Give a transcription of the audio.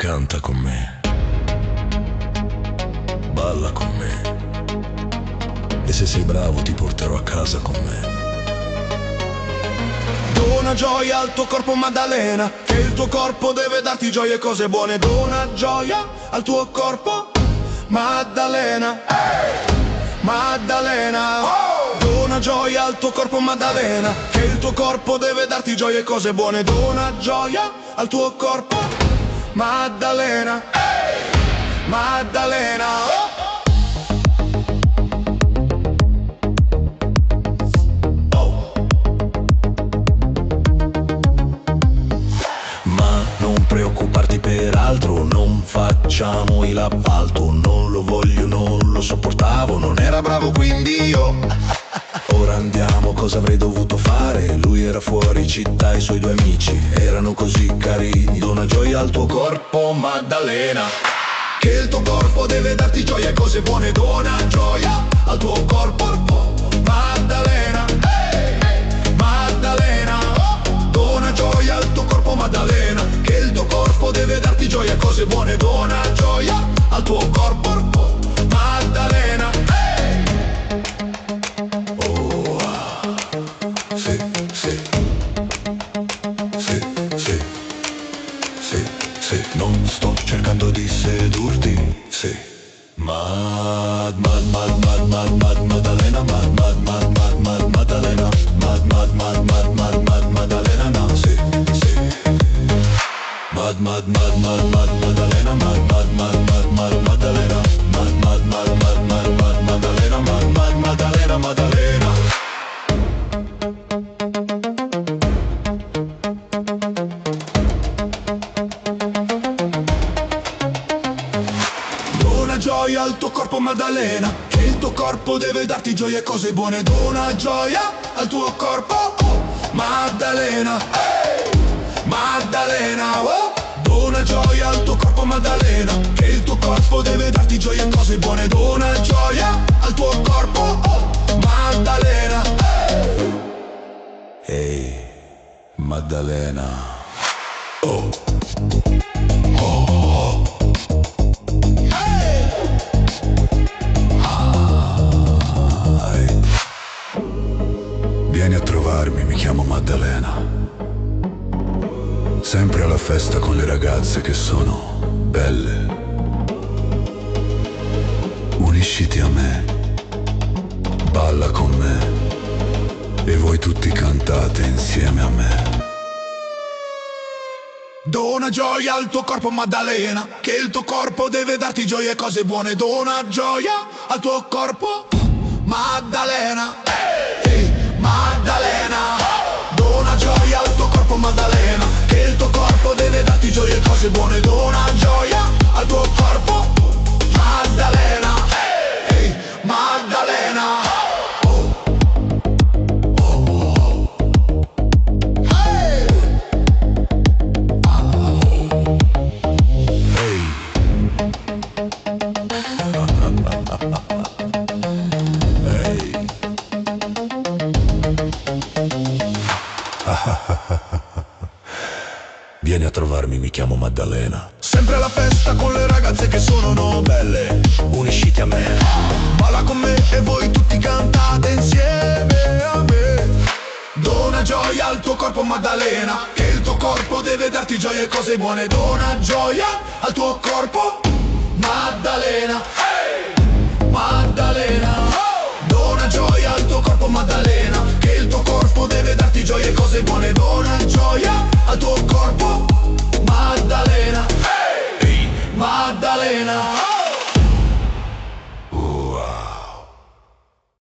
canta con me, balla con me, e se sei bravo ti porterò a casa con me. Dona gioia al tuo corpo Maddalena, che il tuo corpo deve darti gioia e cose buone. Dona gioia al tuo corpo Maddalena, Maddalena. Dona gioia al tuo corpo Maddalena, che il tuo corpo deve darti gioia e cose buone. Dona gioia al tuo corpo Maddalena, Maddalena. Non preoccuparti per altro, non facciamo il appalto. Non lo voglio, non lo sopportavo, non era bravo quindi io. Ora andiamo, cosa avrei dovuto fare? Lui era fuori città, i suoi due amici erano così carini. Dona gioia al tuo corpo Maddalena, che il tuo corpo deve darti gioia e cose buone. Dona gioia al tuo corpo Maddalena, Maddalena. Dona gioia al tuo corpo Maddalena, che il tuo corpo deve darti gioia e cose buone. Dona gioia al tuo corpo Maddalena. Oh, sì, sì, sì, sì, sì, sì. Non sto cercando di sedurti, sì. Maddalena, Maddalena, Maddalena, no, sì, sì. Maddalena, Maddalena, Maddalena, Maddalena. Dona gioia al tuo corpo Maddalena, che il tuo corpo deve darti gioia e cose buone. Dona gioia al tuo corpo Maddalena, Maddalena. Dona gioia al tuo corpo Maddalena, che il tuo corpo deve darti gioia e cose buone. Dona gioia al tuo corpo Maddalena. Ehi, Maddalena. Oh, oh, oh. Vieni a trovarmi, mi chiamo Maddalena. Sempre alla festa con le ragazze che sono belle. Unisciti a me, balla con me, e voi tutti cantate insieme a me. Dona gioia al tuo corpo Maddalena, che il tuo corpo deve darti gioia e cose buone. Dona gioia al tuo corpo Maddalena, Maddalena. Dona gioia al tuo corpo Maddalena, che il tuo corpo deve darti gioia e cose buone. Dona gioia al tuo corpo Maddalena, Maddalena. Oh, oh, oh. Hey. Hey. Vieni a trovarmi, mi chiamo Maddalena. Sempre alla festa con le ragazze che sono belle. Unisciti a me, balla con me e voi tutti cantate insieme a me. Dona gioia al tuo corpo Maddalena, che il tuo corpo deve darti gioia e cose buone. Dona gioia al tuo corpo Maddalena, Maddalena. Dona gioia al tuo corpo Maddalena, che il tuo corpo deve darti gioia e cose buone. Dona gioia al tuo corpo Maddalena, Maddalena.